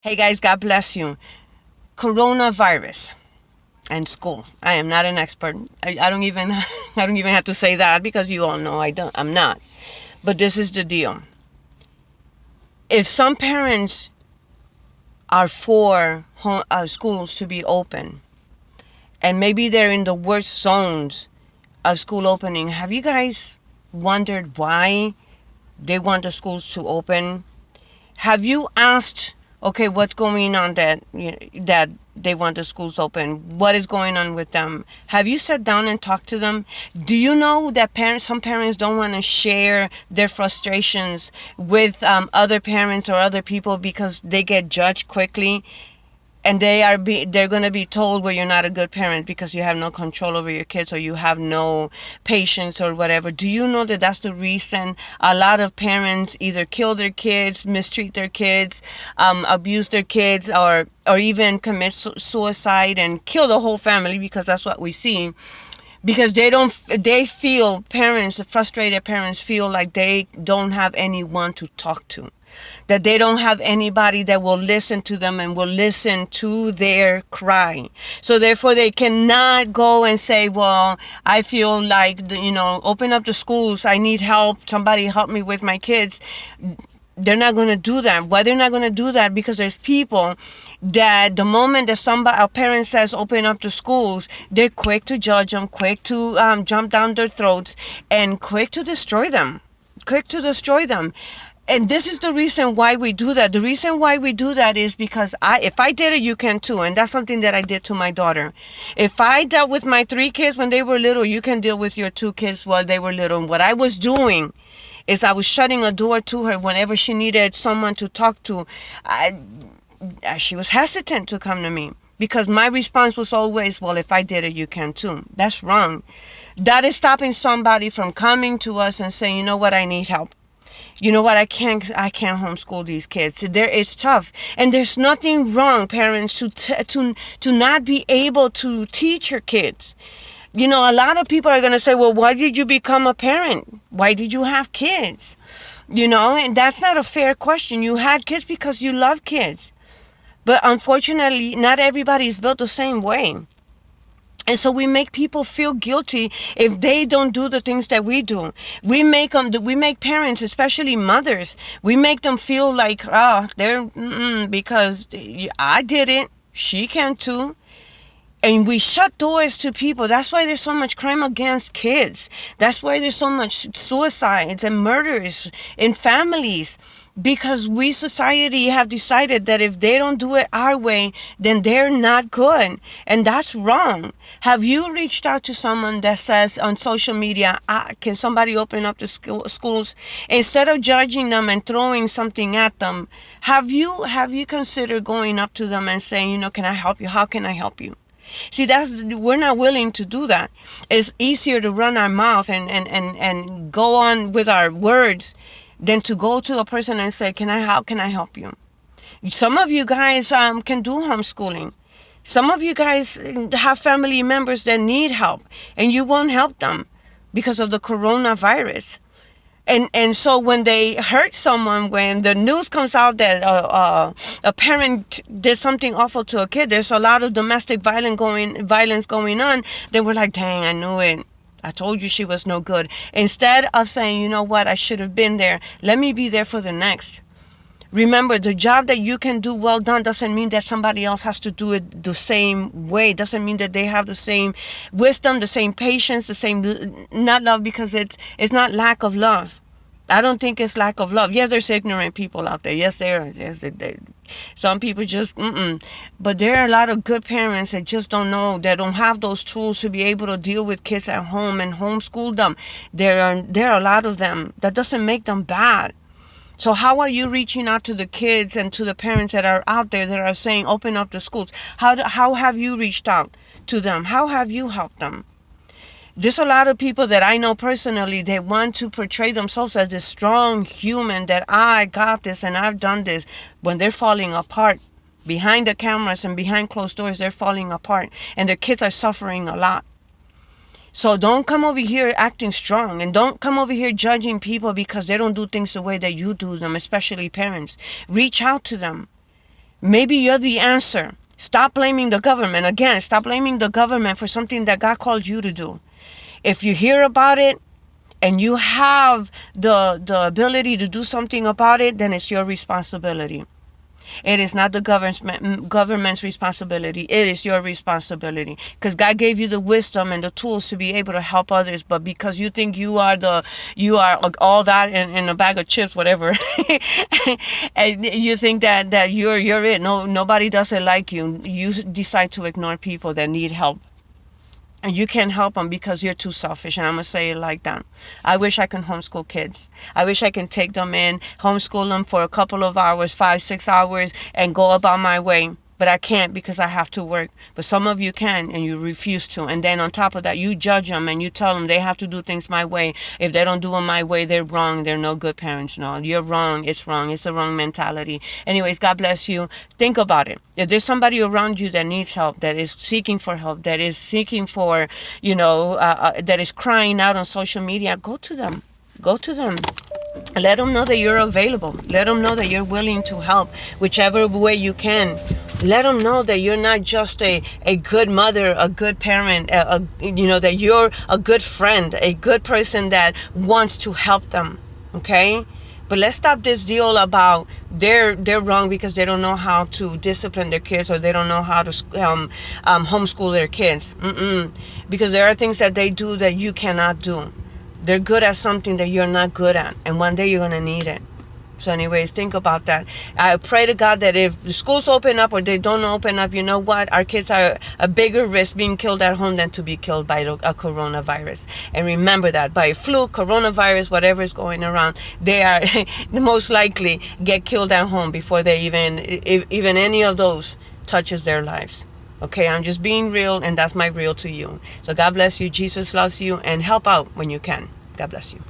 Hey guys, God bless you. Coronavirus and school. I am not an expert. I don't even I don't even have to say that because you all know I'm not. But this is the deal. If some parents are for schools to be open and maybe they're in the worst zones of school opening, have you guys wondered why they want the schools to open? Have you asked, okay, what's going on that they want the schools open? What is going on with them? Have you sat down and talked to them? Do you know that some parents don't want to share their frustrations with other parents or other people because they get judged quickly? And they're going to be told, well, you're not a good parent because you have no control over your kids or you have no patience or whatever. Do you know that that's the reason a lot of parents either kill their kids, mistreat their kids, abuse their kids, or even commit suicide and kill the whole family, because that's what we see? Because they feel, frustrated parents feel like they don't have anyone to talk to, that they don't have anybody that will listen to them and will listen to their cry. So therefore they cannot go and say, well, I feel like, open up the schools, I need help, somebody help me with my kids. They're not going to do that. Why they're not going to do that? Because there's people that the moment that a parent says open up the schools, they're quick to judge them, quick to jump down their throats, and quick to destroy them. And this is the reason why we do that. The reason why we do that is because if I did it, you can too. And that's something that I did to my daughter. If I dealt with my 3 kids when they were little, you can deal with your 2 kids while they were little. And what I was doing is I was shutting a door to her whenever she needed someone to talk to. She was hesitant to come to me because my response was always, well, if I did it, you can too. That's wrong. That is stopping somebody from coming to us and saying, you know what, I need help. You know what, I can't homeschool these kids. It's tough. And there's nothing wrong, parents, to not be able to teach your kids. A lot of people are going to say, well, why did you become a parent? Why did you have kids? And that's not a fair question. You had kids because you love kids. But unfortunately, not everybody is built the same way. And so we make people feel guilty if they don't do the things that we do. We make parents, especially mothers, we make them feel like, they're, because I did it, she can too. And we shut doors to people. That's why there's so much crime against kids. That's why there's so much suicides and murders in families. Because we, society, have decided that if they don't do it our way, then they're not good. And that's wrong. Have you reached out to someone that says on social media, can somebody open up the schools? Instead of judging them and throwing something at them, have you considered going up to them and saying, can I help you? How can I help you? See, we're not willing to do that. It's easier to run our mouth and go on with our words than to go to a person and say, how can I help you? Some of you guys can do homeschooling. Some of you guys have family members that need help and you won't help them because of the coronavirus. And so when they hurt someone, when the news comes out that a parent did something awful to a kid, there's a lot of domestic violence going on. They were like, dang, I knew it. I told you she was no good. Instead of saying, you know what, I should have been there. Let me be there for the next. Remember, the job that you can do well done doesn't mean that somebody else has to do it the same way. Doesn't mean that they have the same wisdom, the same patience, the same not love, because it's not lack of love. I don't think it's lack of love. Yes, there's ignorant people out there. Yes, there are. Yes, some people just, But there are a lot of good parents that just don't know, that don't have those tools to be able to deal with kids at home and homeschool them. There are a lot of them. That doesn't make them bad. So how are you reaching out to the kids and to the parents that are out there that are saying, open up the schools? How have you reached out to them? How have you helped them? There's a lot of people that I know personally that want to portray themselves as this strong human, that I got this and I've done this, when they're falling apart. Behind the cameras and behind closed doors, they're falling apart and their kids are suffering a lot. So don't come over here acting strong, and don't come over here judging people because they don't do things the way that you do them, especially parents. Reach out to them. Maybe you're the answer. Stop blaming the government. Again, stop blaming the government for something that God called you to do. If you hear about it and you have the ability to do something about it, then it's your responsibility. It is not the government's responsibility. It is your responsibility, because God gave you the wisdom and the tools to be able to help others. But because you think you are all that in a bag of chips, whatever, and you think that you're it. No, nobody does it like you. You decide to ignore people that need help. And you can't help them because you're too selfish. And I'm going to say it like that. I wish I could homeschool kids. I wish I could take them in, homeschool them for a couple of hours, 5-6 hours, and go about my way. But I can't because I have to work. But some of you can, and you refuse to. And then on top of that, you judge them and you tell them they have to do things my way. If they don't do them my way, they're wrong. They're no good parents. No, you're wrong. It's wrong. It's the wrong mentality. Anyways, God bless you. Think about it. If there's somebody around you that needs help, that is seeking for help, that is seeking for, that is crying out on social media, go to them. Go to them. Let them know that you're available. Let them know that you're willing to help whichever way you can. Let them know that you're not just a good mother, a good parent, that you're a good friend, a good person that wants to help them. Okay? But let's stop this deal about they're wrong because they don't know how to discipline their kids, or they don't know how to homeschool their kids. Because there are things that they do that you cannot do. They're good at something that you're not good at, and one day you're going to need it. So anyways, think about that. I pray to God that if the schools open up or they don't open up, you know what? Our kids are a bigger risk being killed at home than to be killed by a coronavirus. And remember that. By flu, coronavirus, whatever is going around, they are most likely get killed at home before they even any of those touches their lives. Okay, I'm just being real, and that's my real to you. So God bless you. Jesus loves you, and help out when you can. God bless you.